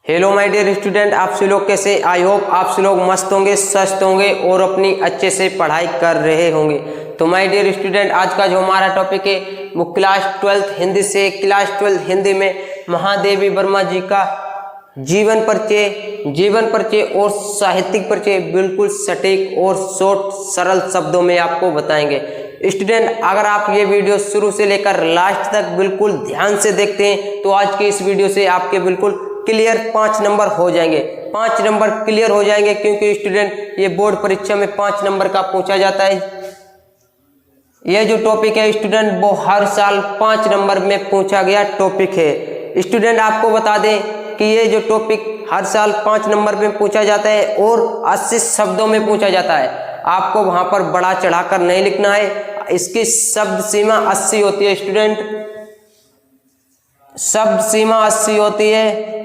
Hello my dear student, आप सब लोग कैसे? आई होप आप सब लोग मस्त होंगे, स्वस्थ होंगे और अपनी अच्छे से पढ़ाई कर रहे होंगे। तो माय डियर स्टूडेंट, आज का जो हमारा टॉपिक है वो क्लास 12th हिंदी से। क्लास 12th हिंदी में महादेवी वर्मा जी का जीवन परिचय और साहित्यिक परिचय बिल्कुल सटीक और शॉर्ट सरल शब्दों में आपको बताएंगे। स्टूडेंट, अगर आप ये वीडियो शुरू से लेकर लास्ट तक बिल्कुल ध्यान से देखते हैं तो आज के इस वीडियो से आपके बिल्कुल क्लियर 5 नंबर हो जाएंगे। 5 नंबर क्लियर हो जाएंगे क्योंकि स्टूडेंट ये बोर्ड परीक्षा में 5 नंबर का पूछा जाता है। यह जो टॉपिक है स्टूडेंट वो हर साल 5 नंबर में पूछा गया टॉपिक है। स्टूडेंट, आपको बता दें कि ये जो टॉपिक हर साल 5 नंबर में पूछा जाता है और 80 शब्दों में पूछा जाता है। आपको वहां पर बड़ा चढ़ाकर नहीं लिखना है। इसकी शब्द सीमा 80 होती है स्टूडेंट, शब्द सीमा 80 होती है।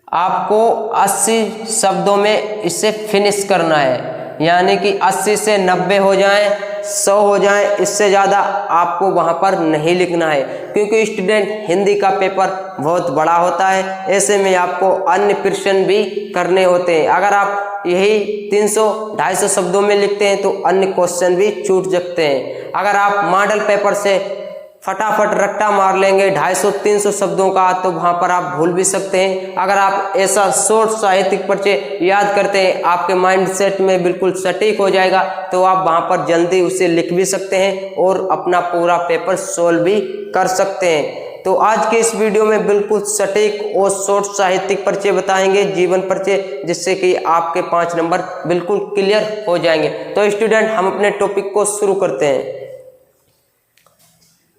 आपको 80 शब्दों में इसे फिनिश करना है, यानी कि 80 से 90 हो जाए, 100 हो जाए, इससे ज़्यादा आपको वहाँ पर नहीं लिखना है क्योंकि स्टूडेंट हिंदी का पेपर बहुत बड़ा होता है। ऐसे में आपको अन्य प्रश्न भी करने होते हैं। अगर आप यही 300-250 शब्दों में लिखते हैं तो अन्य क्वेश्चन भी छूट सकते हैं। अगर आप मॉडल पेपर से फटाफट रट्टा मार लेंगे 250-300 शब्दों का तो वहां पर आप भूल भी सकते हैं। अगर आप ऐसा शॉर्ट साहित्यिक परिचय याद करते हैं, आपके माइंड सेट में बिल्कुल सटीक हो जाएगा तो आप वहां पर जल्दी उसे लिख भी सकते हैं और अपना पूरा पेपर सोल्व भी कर सकते हैं। तो आज के इस वीडियो में बिल्कुल सटीक और शॉर्ट साहित्यिक परिचय बताएंगे, जीवन परिचय, जिससे कि आपके 5 नंबर बिल्कुल क्लियर हो जाएंगे। तो स्टूडेंट, हम अपने टॉपिक को शुरू करते हैं।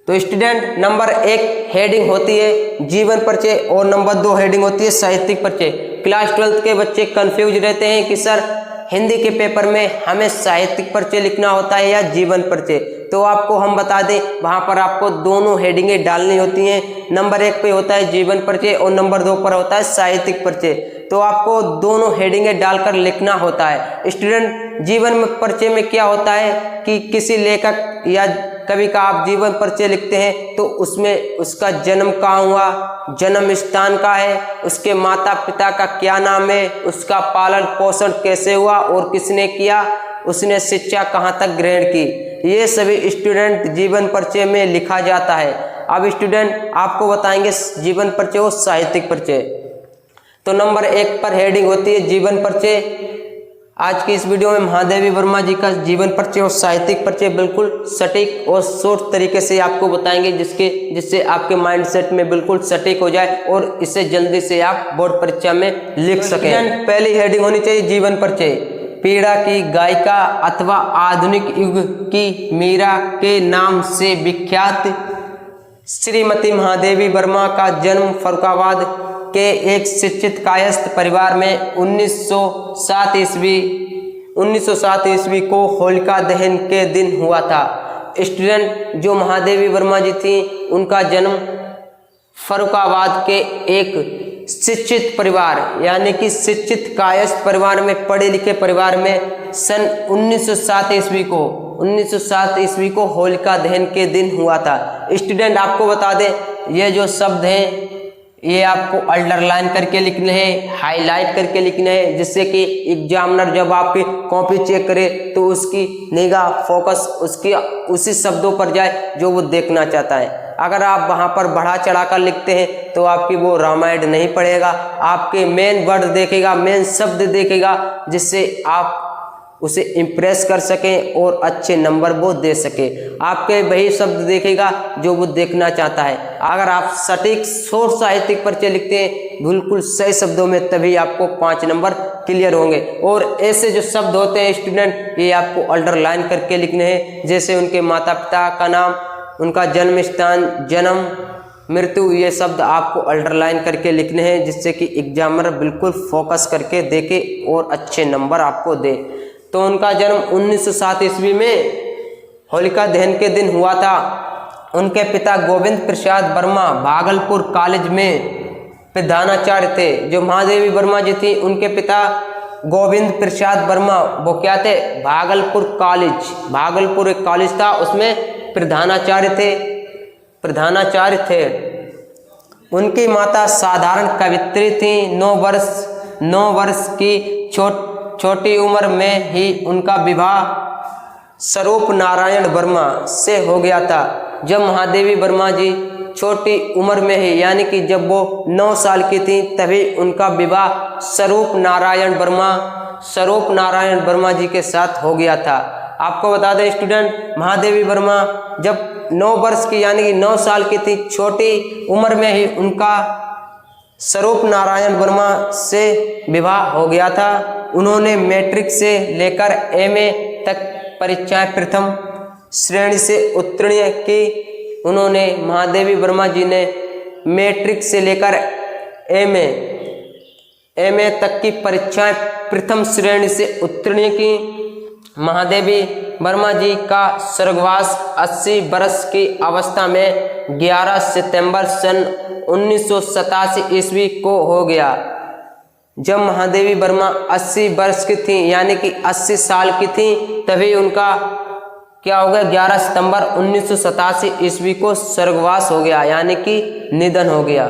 तो स्टूडेंट, नंबर 1 हेडिंग होती है जीवन परिचय और नंबर 2 हेडिंग होती है साहित्यिक परिचय। क्लास 12th के बच्चे कंफ्यूज रहते हैं कि सर हिंदी के पेपर में हमें साहित्यिक परिचय लिखना होता है या जीवन परिचय। तो आपको हम बता दें, वहां पर आपको दोनों हेडिंगें डालनी होती हैं। नंबर 1 पे होता है जीवन परिचय और नंबर 2 पर होता है साहित्यिक परिचय। तो आपको दोनों हेडिंगें डालकर लिखना होता है। स्टूडेंट, जीवन परिचय में क्या होता है कि किसी लेखक या कवि का आप जीवन परिचय लिखते हैं तो उसमें उसका जन्म कहाँ हुआ, जन्म स्थान का है, उसके माता पिता का क्या नाम है, उसका पालन पोषण कैसे हुआ और किसने किया, उसने शिक्षा कहाँ तक ग्रहण की, ये सभी स्टूडेंट जीवन परिचय में लिखा जाता है। अब स्टूडेंट आपको बताएंगे जीवन परिचय और साहित्यिक परिचय। तो नंबर 1 पर हेडिंग होती है जीवन परिचय। आज की इस वीडियो में महादेवी वर्मा जी का जीवन परिचय और साहित्यिक परिचय बिल्कुल सटीक और शॉर्ट तरीके से आपको बताएंगे, जिससे आपके माइंड सेट में बिल्कुल सटीक हो जाए और इसे जल्दी से आप बोर्ड परीक्षा में लिख सकें। पहली हेडिंग होनी चाहिए जीवन परिचय। पीड़ा की गायिका अथवा आधुनिक युग की मीरा के नाम से विख्यात श्रीमती महादेवी वर्मा का जन्म फर्रुखाबाद के एक शिक्षित कायस्थ परिवार में 1907 ईस्वी को होलिका दहन के दिन हुआ था। स्टूडेंट, जो महादेवी वर्मा जी थी उनका जन्म फर्रुखाबाद के एक शिक्षित परिवार यानी कि शिक्षित कायस्थ परिवार में, पढ़े लिखे परिवार में सन 1907 ईस्वी को होलिका दहन के दिन हुआ था। स्टूडेंट, आपको बता दें ये जो शब्द हैं ये आपको अंडरलाइन करके लिखने हैं, हाईलाइट करके लिखने हैं, जिससे कि एग्जामिनर जब आपकी कॉपी चेक करे तो उसकी निगाह फोकस उसी शब्दों पर जाए जो वो देखना चाहता है। अगर आप वहां पर बढ़ा चढ़ाकर लिखते हैं तो आपकी वो रामायण नहीं पढ़ेगा, आपके मेन वर्ड देखेगा, मेन शब्द देखेगा, जिससे आप उसे इम्प्रेस कर सकें और अच्छे नंबर वो दे सके। आपके वही शब्द देखेगा जो वो देखना चाहता है। अगर आप सटीक शॉर्ट साहित्यिक परिचय लिखते हैं बिल्कुल सही शब्दों में, तभी आपको 5 नंबर क्लियर होंगे। और ऐसे जो शब्द होते हैं स्टूडेंट, ये आपको अंडरलाइन करके लिखने हैं, जैसे उनके माता पिता का नाम, उनका जन्म स्थान, जन्म, मृत्यु, ये शब्द आपको अंडरलाइन करके लिखने हैं, जिससे कि एग्जामिनर बिल्कुल फोकस करके देखे और अच्छे नंबर आपको दे। तो उनका जन्म 1907 ईस्वी में होलिका दहन के दिन हुआ था। उनके पिता गोविंद प्रसाद वर्मा भागलपुर कॉलेज में प्रधानाचार्य थे। जो महादेवी वर्मा जी थी उनके पिता गोविंद प्रसाद वर्मा वो क्या थे, भागलपुर एक कॉलेज था, उसमें प्रधानाचार्य थे। उनकी माता साधारण कवित्री थी। 9 वर्ष की छोटी उम्र में ही उनका विवाह स्वरूप नारायण वर्मा से हो गया था। जब महादेवी वर्मा जी छोटी उम्र में ही यानी कि जब वो 9 साल की थी तभी उनका विवाह स्वरूप नारायण वर्मा जी के साथ हो गया था। आपको बता दें स्टूडेंट, महादेवी वर्मा जब 9 वर्ष की यानी कि 9 साल की थी, छोटी उम्र में ही उनका स्वरूप नारायण वर्मा से विवाह हो गया था। उन्होंने मैट्रिक से लेकर एमए तक परीक्षाएं प्रथम श्रेणी से उत्तीर्ण की। उन्होंने महादेवी वर्मा जी ने मैट्रिक से लेकर एमए तक की परीक्षाएं प्रथम श्रेणी से उत्तीर्ण की। महादेवी वर्मा जी का स्वर्गवास 80 वर्ष की अवस्था में 11 सितंबर सन 1987 ईस्वी को हो गया। जब महादेवी वर्मा 80 वर्ष की थी यानी कि 80 साल की थी तभी उनका क्या हो गया, 11 सितंबर 1987 ईस्वी को स्वर्गवास हो गया यानी कि निधन हो गया।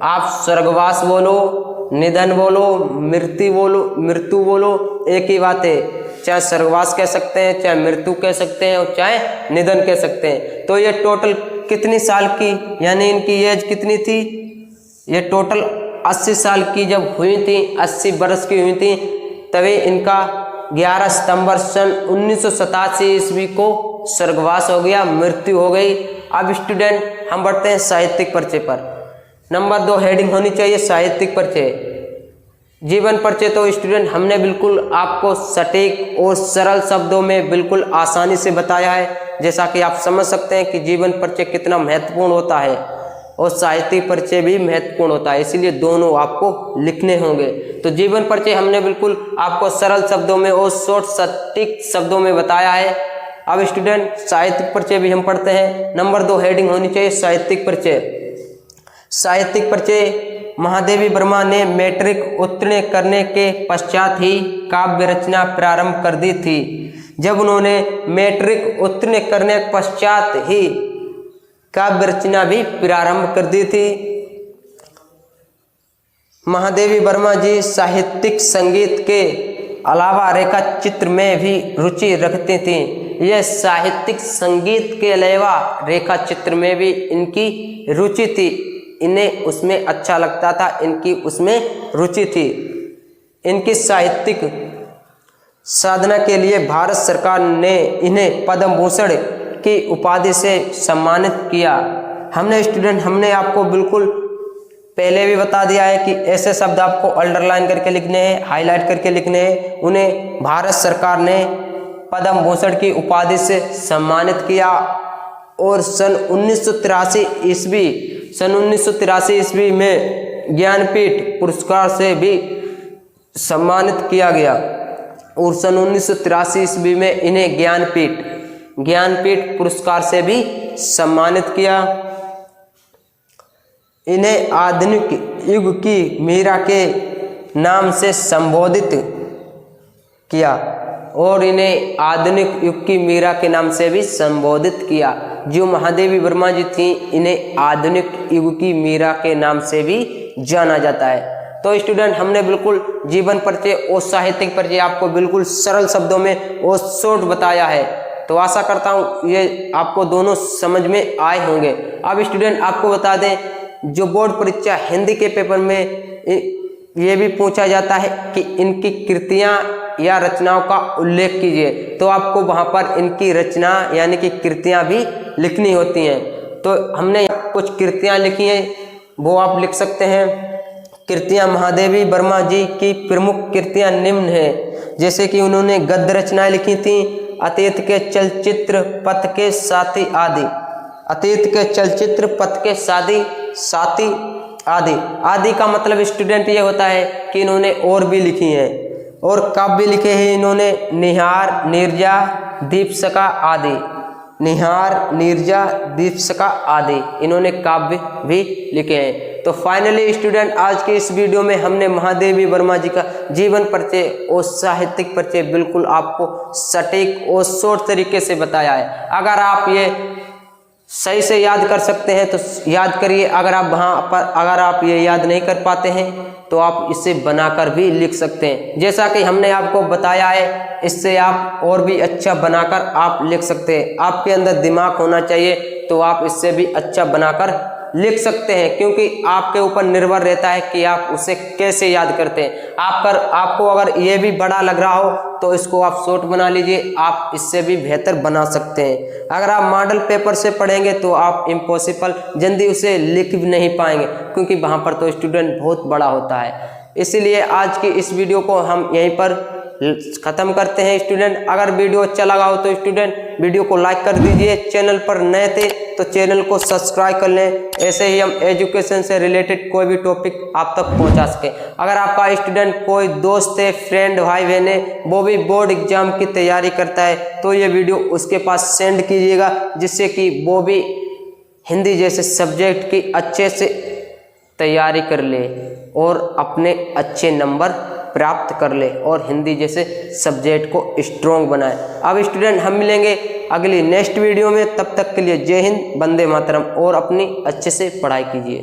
आप स्वर्गवास बोलो, निधन बोलो, मृत्यु बोलो, एक ही बात है। चाहे स्वर्गवास कह सकते हैं, चाहे मृत्यु कह सकते हैं और चाहे निधन कह सकते हैं। तो ये टोटल कितनी साल की यानी इनकी एज कितनी थी, ये टोटल 80 साल की जब हुई थी, 80 वर्ष की हुई थी, तभी इनका 11 सितंबर सन 1987 ईस्वी को स्वर्गवास हो गया, मृत्यु हो गई। अब स्टूडेंट हम बढ़ते हैं साहित्यिक परिचय पर। नंबर 2 हेडिंग होनी चाहिए साहित्यिक परिचय। जीवन परिचय तो स्टूडेंट हमने बिल्कुल आपको सटीक और सरल शब्दों में बिल्कुल आसानी से बताया है, जैसा कि आप समझ सकते हैं कि जीवन परिचय कितना महत्वपूर्ण होता है और साहित्यिक परिचय भी महत्वपूर्ण होता है, इसीलिए दोनों आपको लिखने होंगे। तो जीवन परिचय हमने बिल्कुल आपको सरल शब्दों में और शॉर्ट सटीक शब्दों में बताया है। अब स्टूडेंट साहित्यिक परिचय भी हम पढ़ते हैं। नंबर 2 हेडिंग होनी चाहिए साहित्यिक परिचय। साहित्यिक परिचय, महादेवी वर्मा ने मैट्रिक उत्तीर्ण करने के पश्चात ही काव्य रचना प्रारंभ कर दी थी। जब उन्होंने मैट्रिक उत्तीर्ण करने के पश्चात ही काव्य रचना भी प्रारंभ कर दी थी। महादेवी वर्मा जी साहित्यिक संगीत के अलावा रेखा चित्र में भी रुचि रखती थी। यह साहित्यिक संगीत के अलावा रेखा चित्र में भी इनकी रुचि थी, इन्हें उसमें अच्छा लगता था, इनकी उसमें रुचि थी। इनकी साहित्यिक साधना के लिए भारत सरकार ने इन्हें पद्म भूषण की उपाधि से सम्मानित किया। हमने आपको बिल्कुल पहले भी बता दिया है कि ऐसे शब्द आपको अंडरलाइन करके लिखने हैं, हाईलाइट करके लिखने हैं। उन्हें भारत सरकार ने पद्म भूषण की उपाधि से सम्मानित किया और सन 1983 ईस्वी में ज्ञानपीठ पुरस्कार से भी सम्मानित किया गया और सन 1983 ईस्वी में इन्हें ज्ञानपीठ पुरस्कार से भी सम्मानित किया। इन्हें आधुनिक युग की मीरा के नाम से संबोधित किया और इन्हें आधुनिक युग की मीरा के नाम से भी संबोधित किया। जो महादेवी वर्मा जी थी, इन्हें आधुनिक युग की मीरा के नाम से भी जाना जाता है। तो स्टूडेंट हमने बिल्कुल जीवन परिचय और साहित्यिक परिचय आपको बिल्कुल सरल शब्दों में और शॉर्ट बताया है। तो आशा करता हूँ ये आपको दोनों समझ में आए होंगे। अब स्टूडेंट आपको बता दें, जो बोर्ड परीक्षा हिंदी के पेपर में ये भी पूछा जाता है कि इनकी कृतियाँ या रचनाओं का उल्लेख कीजिए, तो आपको वहाँ पर इनकी रचना यानी कि कृतियाँ भी लिखनी होती हैं। तो हमने कुछ कृतियाँ लिखी हैं, वो आप लिख सकते हैं। कृतियाँ महादेवी वर्मा जी की प्रमुख कृतियाँ निम्न हैं, जैसे कि उन्होंने गद्य रचनाएं लिखी थी, अतीत के चलचित्र पथ के साथी आदि, अतीत के चलचित्र पथ के साथी आदि। आदि का मतलब स्टूडेंट ये होता है कि इन्होंने और भी लिखी हैं और काव्य लिखे हैं इन्होंने निहार, नीरजा, दीपशिखा आदि। निहार, नीरजा, दीपशिखा आदि इन्होंने काव्य भी लिखे हैं। तो फाइनली स्टूडेंट आज के इस वीडियो में हमने महादेवी वर्मा जी का जीवन परिचय और साहित्यिक परिचय बिल्कुल आपको सटीक और शॉर्ट तरीके से बताया है। अगर आप ये सही से याद कर सकते हैं तो याद करिए। अगर आप वहाँ पर अगर आप ये याद नहीं कर पाते हैं तो आप इसे बनाकर भी लिख सकते हैं। जैसा कि हमने आपको बताया है, इससे आप और भी अच्छा बनाकर आप लिख सकते हैं। आपके अंदर दिमाग होना चाहिए तो आप इससे भी अच्छा बनाकर लिख सकते हैं, क्योंकि आपके ऊपर निर्भर रहता है कि आप उसे कैसे याद करते हैं। आपको अगर ये भी बड़ा लग रहा हो तो इसको आप शॉर्ट बना लीजिए, आप इससे भी बेहतर बना सकते हैं। अगर आप मॉडल पेपर से पढ़ेंगे तो आप इम्पॉसिबल जल्दी उसे लिख भी नहीं पाएंगे, क्योंकि वहाँ पर तो स्टूडेंट बहुत बड़ा होता है। इसीलिए आज की इस वीडियो को हम यहीं पर खत्म करते हैं। स्टूडेंट अगर वीडियो अच्छा लगा हो तो स्टूडेंट वीडियो को लाइक कर दीजिए। चैनल पर नए थे तो चैनल को सब्सक्राइब कर लें, ऐसे ही हम एजुकेशन से रिलेटेड कोई भी टॉपिक आप तक पहुंचा सके। अगर आपका स्टूडेंट कोई दोस्त है, फ्रेंड, भाई बहन है, वो भी बोर्ड एग्जाम की तैयारी करता है तो ये वीडियो उसके पास सेंड कीजिएगा, जिससे कि वो भी हिंदी जैसे सब्जेक्ट की अच्छे से तैयारी कर ले और अपने अच्छे नंबर प्राप्त कर ले और हिंदी जैसे सब्जेक्ट को स्ट्रॉन्ग बनाए। अब स्टूडेंट हम मिलेंगे अगली नेक्स्ट वीडियो में, तब तक के लिए जय हिंद, वंदे मातरम और अपनी अच्छे से पढ़ाई कीजिए।